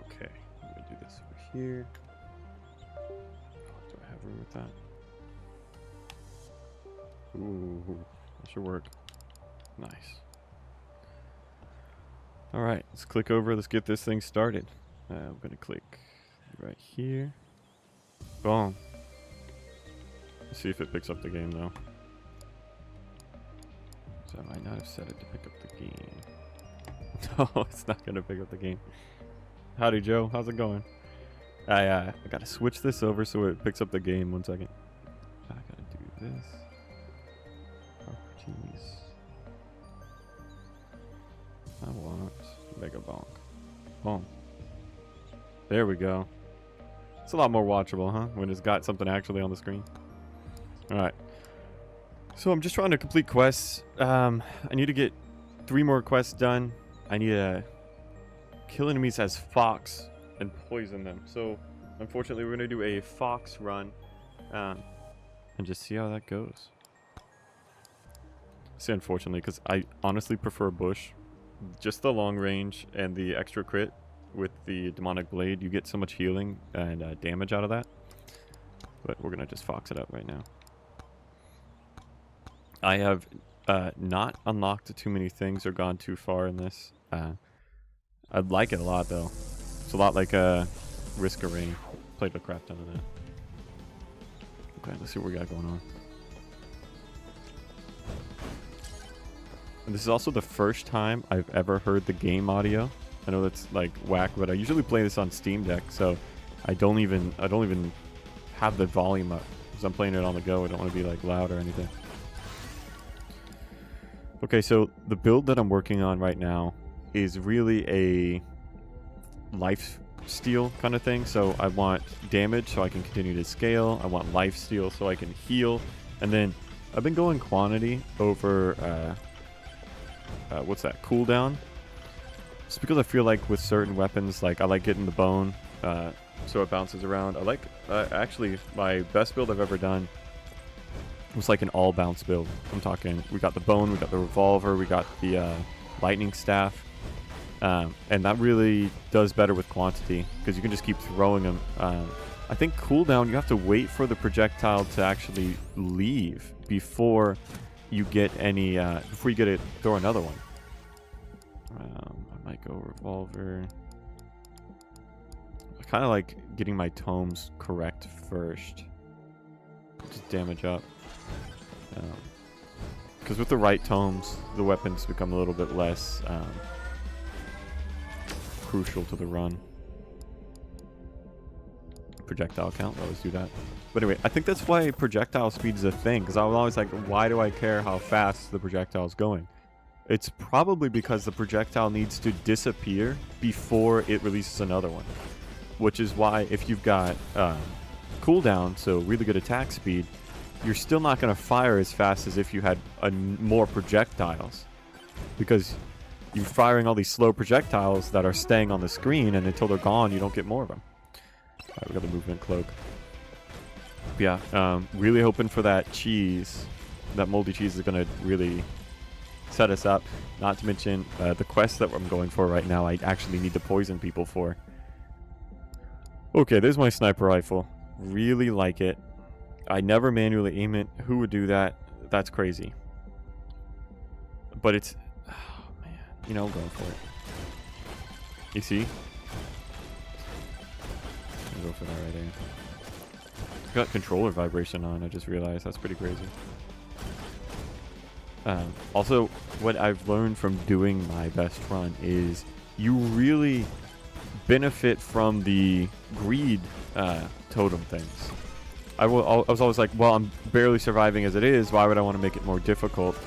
Okay, I'm gonna do this over here. Do I have room with that? Ooh, that should work. Nice. All right, let's click over. Let's get this thing started. I'm gonna click right here. Boom. Let's see if it picks up the game though. So I might not have set it to pick up the game. No, it's not gonna pick up the game. Howdy, Joe. How's it going? I gotta switch this over so it picks up the game. 1 second. I gotta do this. Properties. I want Megabonk. Boom. There we go. It's a lot more watchable, huh? When it's got something actually on the screen. Alright. So I'm just trying to complete quests. I need to get 3 more quests done. I need to kill enemies as fox and poison them. So unfortunately we're going to do a fox run. And just see how that goes. I say unfortunately because I honestly prefer bush. Just the long range and the extra crit with the demonic blade. You get so much healing and damage out of that. But we're going to just fox it up right now. I have not unlocked too many things or gone too far in this. I like it a lot though. It's a lot like Risk of Rain. Played a crap ton of that. Okay, let's see what we got going on. And this is also the first time I've ever heard the game audio. I know that's like whack, but I usually play this on Steam Deck, so I don't even have the volume up because I'm playing it on the go. I don't want to be like loud or anything. Okay, so the build that I'm working on right now is really a life steal kind of thing. So I want damage so I can continue to scale. I want life steal so I can heal. And then I've been going quantity over what's that, cooldown. Just because I feel like with certain weapons, like I like getting the bone so it bounces around. I like actually my best build I've ever done was like an all bounce build. I'm talking, we got the bone, we got the revolver, we got the lightning staff, and that really does better with quantity because you can just keep throwing them. I think cooldown, you have to wait for the projectile to actually leave before you get any before you get it throw another one. I might go revolver. I kind of like getting my tomes correct first. Just damage up. Because with the right tomes, the weapons become a little bit less crucial to the run. Projectile count, I always do that. But anyway, I think that's why projectile speed is a thing, because I was always like, why do I care how fast the projectile is going? It's probably because the projectile needs to disappear before it releases another one. Which is why if you've got cooldown, so really good attack speed, you're still not going to fire as fast as if you had more projectiles. Because you're firing all these slow projectiles that are staying on the screen, and until they're gone, you don't get more of them. Alright, we got the movement cloak. But yeah, really hoping for that cheese. That moldy cheese is going to really set us up. Not to mention the quest that I'm going for right now, I actually need to poison people for. Okay, there's my sniper rifle. Really like it. I never manually aim it. Who would do that? That's crazy. But it's... Oh, man. You know, I'm going for it. You see? I'll go for that right there. Got controller vibration on. I just realized that's pretty crazy. Also, what I've learned from doing my best run is you really benefit from the greed totem things. I was always like, well, I'm barely surviving as it is. Why would I want to make it more difficult?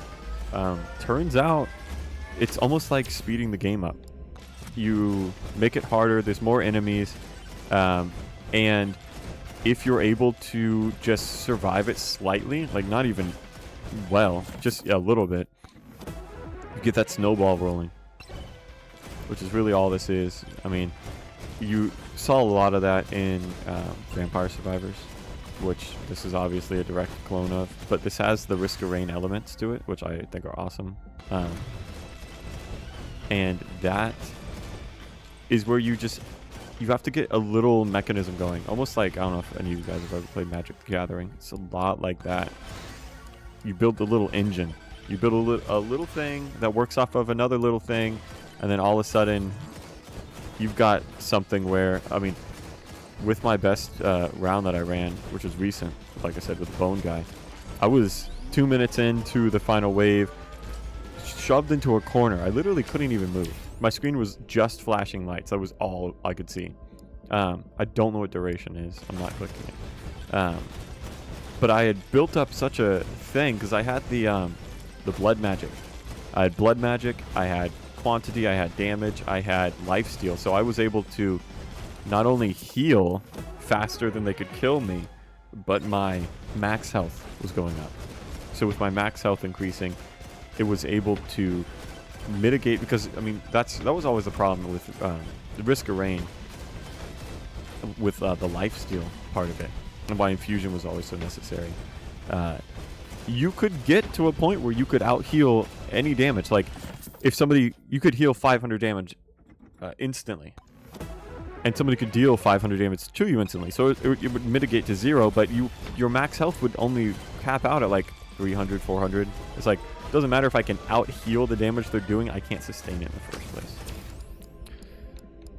Turns out it's almost like speeding the game up. You make it harder. There's more enemies. And if you're able to just survive it slightly, like not even well, just a little bit, you get that snowball rolling, which is really all this is. I mean, you saw a lot of that in Vampire Survivors, which this is obviously a direct clone of, but this has the Risk of Rain elements to it, which I think are awesome. And that is where you just you have to get a little mechanism going. Almost like, I don't know if any of you guys have ever played Magic the Gathering. It's a lot like that. You build a little engine. You build a little thing that works off of another little thing, and then all of a sudden, you've got something where, I mean, with my best round that I ran, which was recent, like I said, with the Bone guy, I was 2 minutes into the final wave, shoved into a corner. I literally couldn't even move. My screen was just flashing lights. That was all I could see. I don't know what duration is. I'm not clicking it. But I had built up such a thing because I had the blood magic. I had blood magic. I had quantity. I had damage. I had lifesteal. So I was able to not only heal faster than they could kill me, but my max health was going up. So with my max health increasing, it was able to mitigate, because I mean that was always the problem with the Risk of Rain, with the lifesteal part of it, and why infusion was always so necessary. You could get to a point where you could out heal any damage. Like if somebody, you could heal 500 damage instantly, and somebody could deal 500 damage to you instantly. So it would mitigate to 0, but your max health would only cap out at like 300, 400. It's like, it doesn't matter if I can out heal the damage they're doing, I can't sustain it in the first place.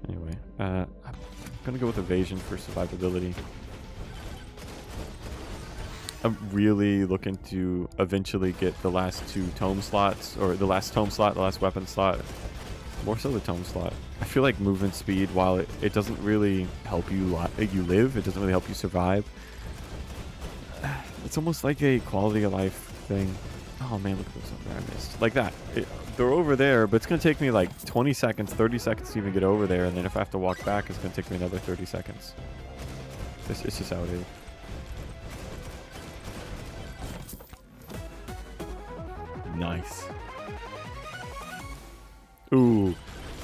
Anyway, I'm gonna go with evasion for survivability. I'm really looking to eventually get the last 2 tome slots, or the last tome slot, the last weapon slot. More so the tome slot. I feel like movement speed, while it doesn't really help you live, it doesn't really help you survive. It's almost like a quality of life thing. Oh man, look at those over there I missed. Like that. They're over there, but it's going to take me like 20 seconds, 30 seconds to even get over there, and then if I have to walk back, it's going to take me another 30 seconds. It's just how it is. Nice. Ooh.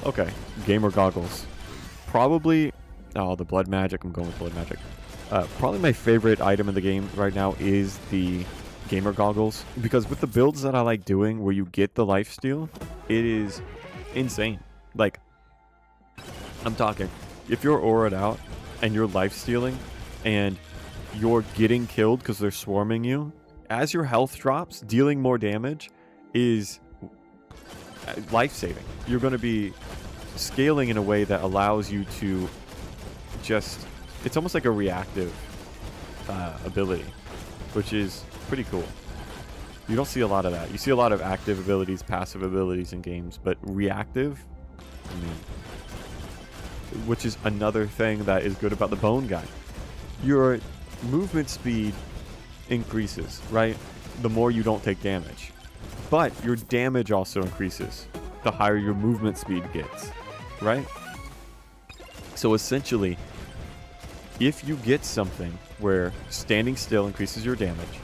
Okay. Gamer goggles. Probably... Oh, the blood magic. I'm going with blood magic. Probably my favorite item in the game right now is the gamer goggles, because with the builds that I like doing where you get the lifesteal, it is insane. Like, I'm talking, if you're aura'd out and you're lifestealing and you're getting killed because they're swarming you, as your health drops, dealing more damage is life-saving. You're going to be scaling in a way that allows you to just... It's almost like a reactive ability, which is pretty cool. You don't see a lot of that. You see a lot of active abilities, passive abilities in games, but reactive, I mean, which is another thing that is good about the Bone guy. Your movement speed increases, right? The more you don't take damage. But your damage also increases the higher your movement speed gets, right? So essentially, if you get something where standing still increases your damage,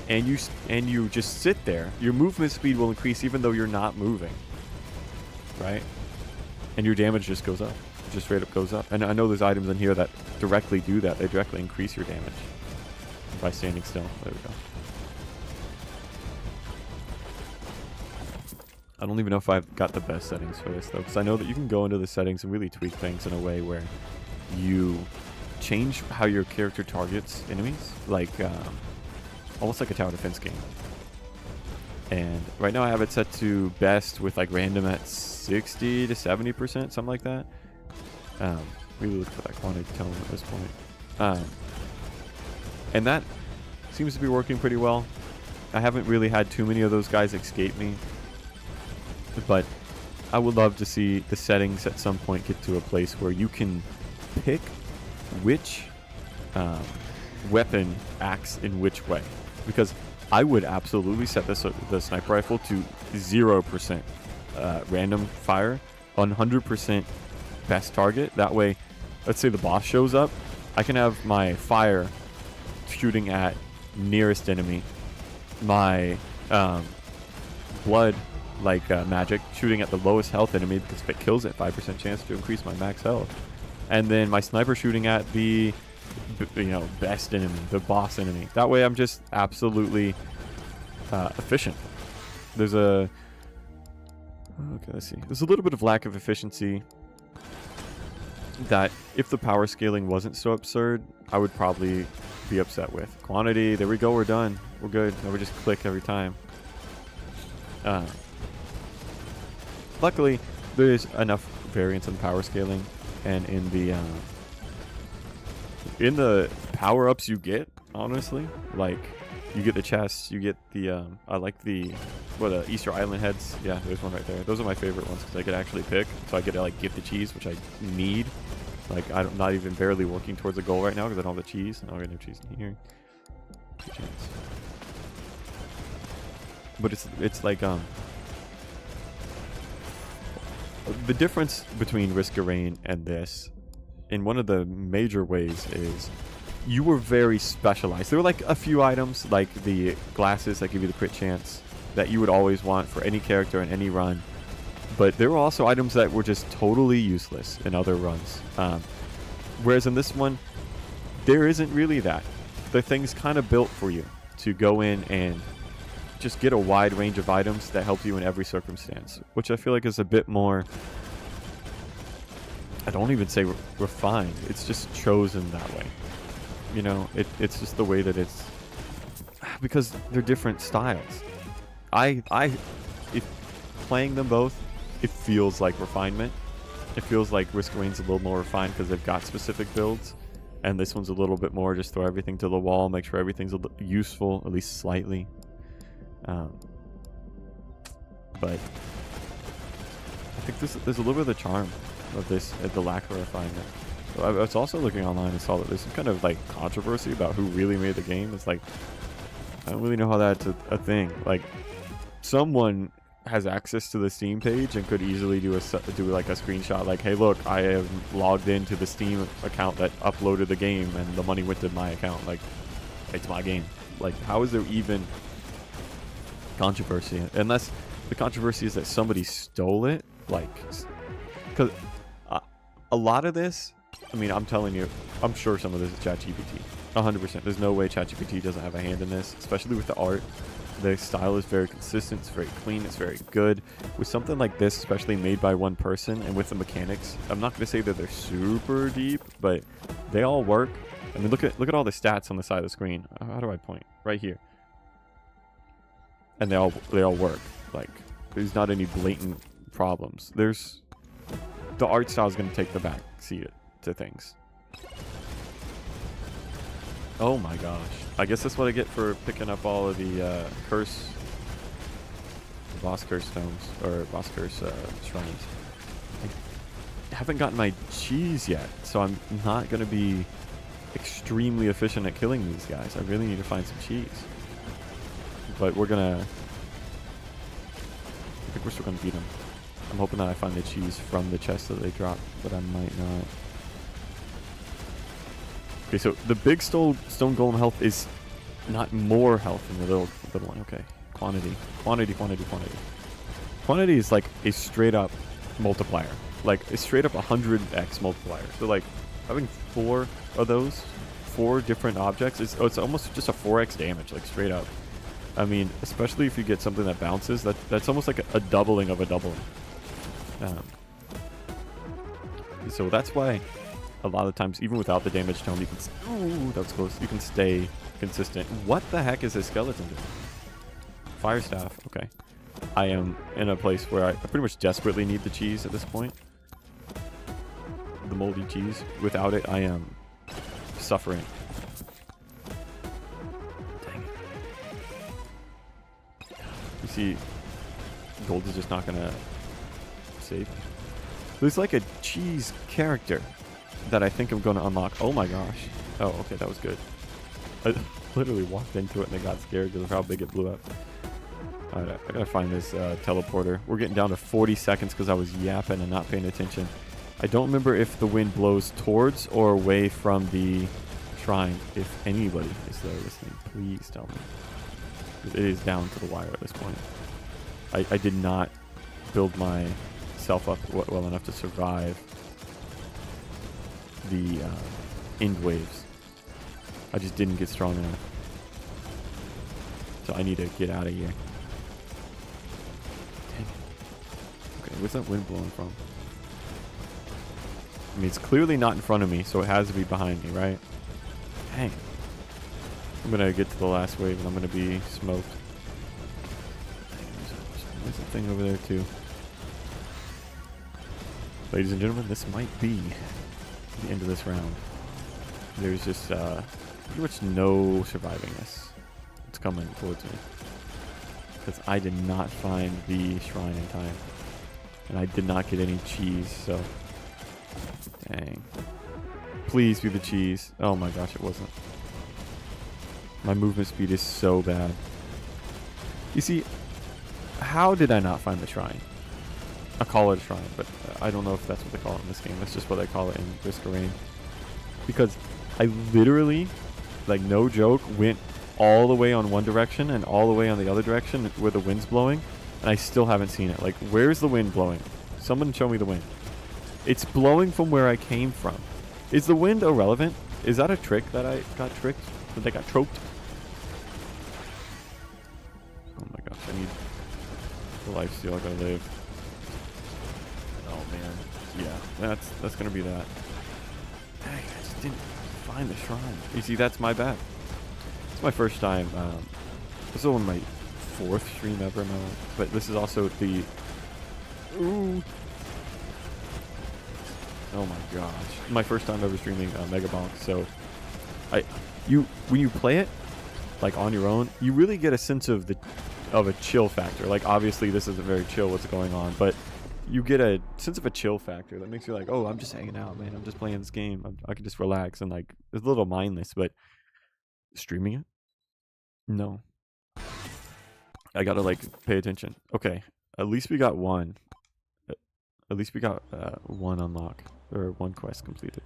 and you just sit there, your movement speed will increase even though you're not moving, right? And your damage just goes up, just straight up goes up. And I know there's items in here that directly do that. They directly increase your damage by standing still. There we go. I don't even know if I've got the best settings for this though, because I know that you can go into the settings and really tweak things in a way where you change how your character targets enemies, like almost like a tower defense game. And right now I have it set to best with like random at 60 to 70%, something like that. Really look for that quantity tone at this point. And that seems to be working pretty well. I haven't really had too many of those guys escape me, but I would love to see the settings at some point get to a place where you can pick which weapon acts in which way. Because I would absolutely set the sniper rifle to 0% random fire, 100% best target. That way, let's say the boss shows up, I can have my fire shooting at nearest enemy, my blood magic shooting at the lowest health enemy, because if it kills it, 5% chance to increase my max health, and then my sniper shooting at the best enemy, the boss enemy. That way I'm just absolutely efficient. There's a let's see, there's a little bit of lack of efficiency that if the power scaling wasn't so absurd, I would probably be upset with. Quantity, there we go, we're done. We're good. Now we just click every time. Luckily, there's enough variance in power scaling and in the power-ups you get, honestly. Like, you get the chests, you get the, I like the, Easter Island heads. Yeah, there's one right there. Those are my favorite ones because I could actually pick. So I get to, like, get the cheese, which I need. Like, I'm not even barely working towards a goal right now because I don't have the cheese. Oh, I got no cheese in here. But it's like, the difference between Risk of Rain and this, in one of the major ways, is you were very specialized. There were like a few items, like the glasses that give you the crit chance, that you would always want for any character in any run. But there were also items that were just totally useless in other runs. Whereas in this one, there isn't really that. The thing's kind of built for you to go in and just get a wide range of items that help you in every circumstance, which I feel like is a bit more, I don't even say refined, it's just chosen that way. You know, it's just the way that it's, because they're different styles. If playing them both, it feels like refinement. It feels like Risk of Rain's a little more refined because they've got specific builds, and this one's a little bit more just throw everything to the wall, make sure everything's useful, at least slightly. But I think there's a little bit of the charm of this, the lack of refinement. I was also looking online and saw that there's some kind of like controversy about who really made the game. It's like, I don't really know how that's a thing. Like, someone has access to the Steam page and could easily do like a screenshot like, hey look, I have logged into the Steam account that uploaded the game and the money went to my account. Like, it's my game. Like, how is there even controversy? Unless the controversy is that somebody stole it. Like, because a lot of this, I mean, I'm telling you, I'm sure some of this is ChatGPT. 100%. There's no way ChatGPT doesn't have a hand in this, especially with the art. The style is very consistent, it's very clean, it's very good. With something like this, especially made by one person, and with the mechanics, I'm not going to say that they're super deep, but they all work. I mean, look at all the stats on the side of the screen. How do I point? Right here. And they all work. Like, there's not any blatant problems. The art style is going to take the back seat to things. Oh my gosh. I guess that's what I get for picking up all of the boss curse stones, or boss curse shrines. I haven't gotten my cheese yet, so I'm not going to be extremely efficient at killing these guys. I really need to find some cheese. But I think we're still going to beat them. I'm hoping that I find the cheese from the chest that they drop, but I might not. Okay, so the big stone golem health is not more health than the little one. Okay, quantity. Quantity is like a straight up multiplier, like a straight up 100x multiplier. So like having 4 of those, 4 different objects, it's almost just a 4x damage, like straight up. I mean, especially if you get something that bounces, that's almost like a doubling of a doubling. So that's why a lot of times, even without the damage tome, you can... Ooh, that was close. You can stay consistent. What the heck is this skeleton doing? Fire staff. Okay. I am in a place where I pretty much desperately need the cheese at this point. The moldy cheese. Without it, I am suffering. Dang it. You see, gold is just not going to save me. There's like a cheese character that I think I'm going to unlock. Oh my gosh. Oh, okay, that was good. I literally walked into it and I got scared because of how big it blew up. Alright, I gotta find this teleporter. We're getting down to 40 seconds because I was yapping and not paying attention. I don't remember if the wind blows towards or away from the shrine. If anybody is there listening, please tell me. It is down to the wire at this point. I did not build myself up well enough to survive the end waves. I just didn't get strong enough. So I need to get out of here. Dang it. Okay, where's that wind blowing from? I mean, it's clearly not in front of me, so it has to be behind me, right? Dang. I'm gonna get to the last wave and I'm gonna be smoked. There's a thing over there too. Ladies and gentlemen, this might be the end of this round. There's just pretty much no surviving this. It's coming towards me. Because I did not find the shrine in time. And I did not get any cheese, so... Dang. Please be the cheese. Oh my gosh, it wasn't. My movement speed is so bad. You see, how did I not find the shrine? I call it a shrine, but I don't know if that's what they call it in this game. That's just what they call it in Risk of Rain. Because I literally, like no joke, went all the way on one direction and all the way on the other direction where the wind's blowing, and I still haven't seen it. Like, where's the wind blowing? Someone show me the wind. It's blowing from where I came from. Is the wind irrelevant? Is that a trick that I got tricked? That I got troped? Oh my gosh, I need the lifesteal I gotta live. Oh man. Yeah, that's gonna be that. Dang, I just didn't find the shrine. You see, that's my bad. It's my first time. This is only my 4th stream ever in my life. But this is also the... Ooh. Oh my gosh. My first time ever streaming Megabonk. So, when you play it, like on your own, you really get a sense of a chill factor. Like, obviously this isn't very chill what's going on, but you get a sense of a chill factor that makes you like, oh, I'm just hanging out, man. I'm just playing this game. I can just relax, and like, it's a little mindless, but streaming it? No. I gotta like pay attention. Okay, at least we got one. At least we got one unlock, or one quest completed.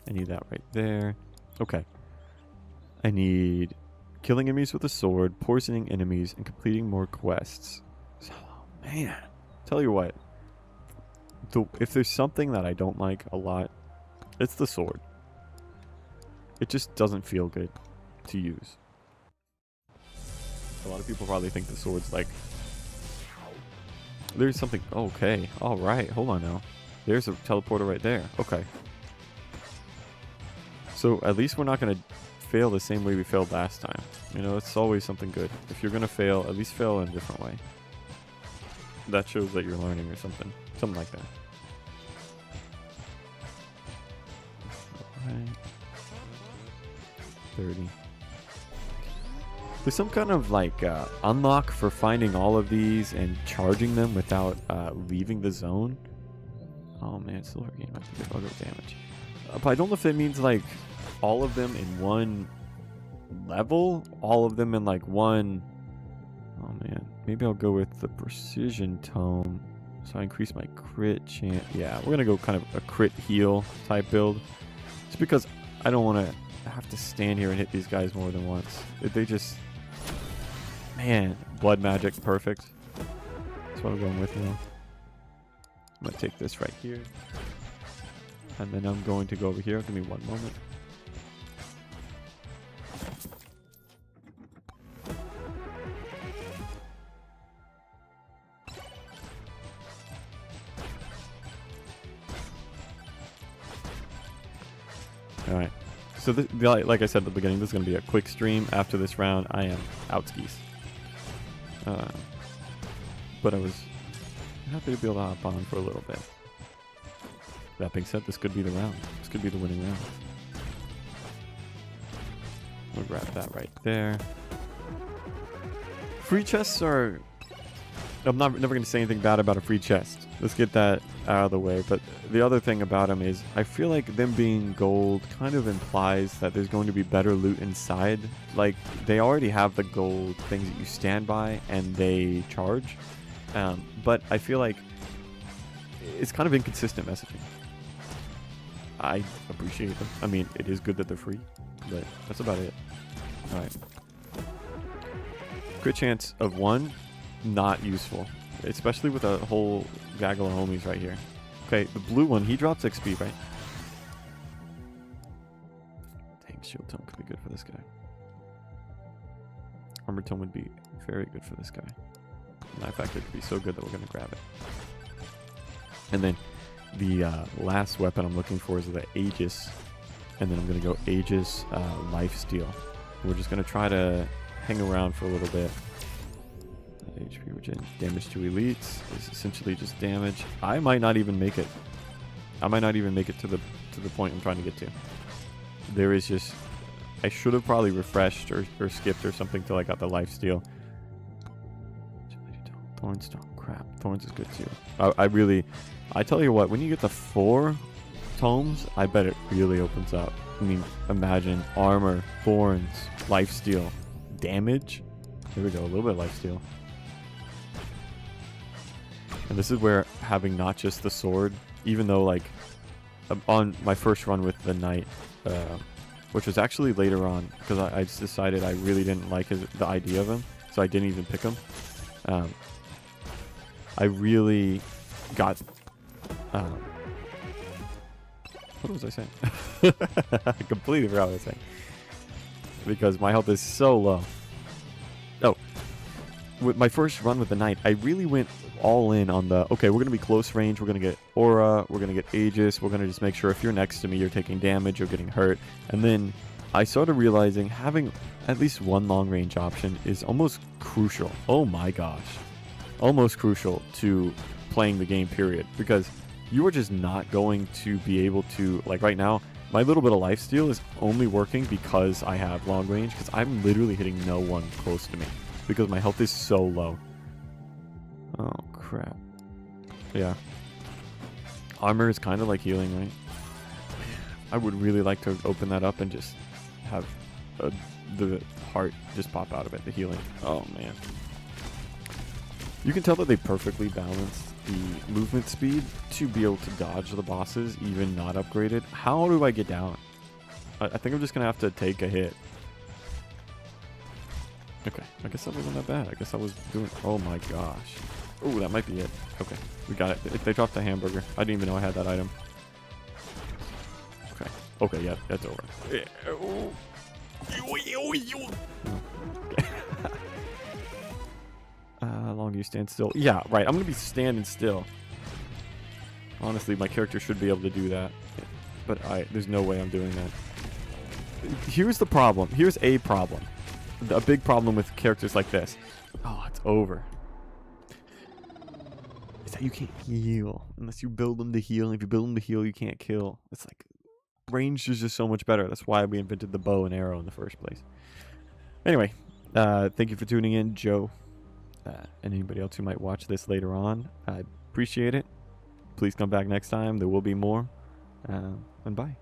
I need that right there. Okay. I need killing enemies with a sword, poisoning enemies, and completing more quests. So, man, tell you what. If there's something that I don't like a lot, it's the sword. It just doesn't feel good to use. A lot of people probably think the sword's like... There's something... Okay, alright, hold on now. There's a teleporter right there. Okay. So at least we're not going to fail the same way we failed last time. You know, it's always something good. If you're going to fail, at least fail in a different way. That shows that you're learning or something. Something like that. Alright. 30. There's some kind of like unlock for finding all of these and charging them without leaving the zone. Oh man, slower game. I think I'll go damage. But I don't know if that means like all of them in one level, all of them in like one. Oh man, maybe I'll go with the precision tome, so I increase my crit chance. Yeah, we're gonna go kind of a crit heal type build, just because I don't want to have to stand here and hit these guys more than once. They just, man, blood magic, perfect. That's what I'm going with now. I'm gonna take this right here, and then I'm going to go over here. Give me one moment. Alright, so this, like I said at the beginning, this is going to be a quick stream. After this round, I am out skis. But I was happy to be able to hop on for a little bit. That being said, this could be the round. This could be the winning round. We'll grab that right there. Free chests are... I'm never going to say anything bad about a free chest. Let's get that out of the way. But the other thing about them is I feel like them being gold kind of implies that there's going to be better loot inside. Like, they already have the gold things that you stand by and they charge. But I feel like it's kind of inconsistent messaging. I appreciate them. I mean, it is good that they're free, but that's about it. Alright. Crit chance of 1, not useful. Especially with a whole gaggle of homies right here. Okay, the blue one, he drops XP, right? Dang, shield tome could be good for this guy. Armor tome would be very good for this guy. Matter of fact, it could be so good that we're going to grab it. And then the last weapon I'm looking for is the Aegis. And then I'm going to go Aegis Lifesteal. We're just going to try to hang around for a little bit. HP regen. Damage to elites is essentially just damage. I might not even make it. I might not even make it to the point I'm trying to get to. There is just... I should have probably refreshed or skipped or something till I got the Lifesteal. Thornstone. Crap. Thorns is good too. I tell you what, when you get the 4 tomes, I bet it really opens up. I mean, imagine armor, thorns, lifesteal, damage. Here we go, a little bit of lifesteal. And this is where having not just the sword, even though like on my first run with the knight, which was actually later on because I just decided I really didn't like the idea of him, so I didn't even pick him. I really got. What was I saying? I completely forgot what I was saying. Because my health is so low. Oh. With my first run with the knight, I really went all in on the, okay, we're going to be close range, we're going to get aura, we're going to get Aegis, we're going to just make sure if you're next to me, you're taking damage, you're getting hurt. And then I started realizing having at least one long range option is almost crucial. Oh my gosh. Almost crucial to playing the game, period. Because you are just not going to be able to, like right now, my little bit of lifesteal is only working because I have long range, because I'm literally hitting no one close to me because my health is so low. Oh crap. Yeah. Armor is kind of like healing, right? I would really like to open that up and just have the heart just pop out of it, the healing. Oh man. You can tell that they perfectly balanced the movement speed to be able to dodge the bosses, even not upgraded. How do I get down? I think I'm just going to have to take a hit. Okay, I guess that wasn't that bad. I guess I was doing... Oh my gosh. Oh, that might be it. Okay, we got it. They dropped the hamburger. I didn't even know I had that item. Okay. Okay, yeah, that's over. How long do you stand still? Yeah, right. I'm going to be standing still. Honestly, my character should be able to do that. But there's no way I'm doing that. Here's the problem. Here's a problem. A big problem with characters like this. Oh, it's over. Is that you can't heal unless you build them to heal. If you build them to heal, you can't kill. It's like range is just so much better. That's why we invented the bow and arrow in the first place. Anyway, thank you for tuning in, Joe. And anybody else who might watch this later on. I appreciate it. Please come back next time. There will be more. And bye.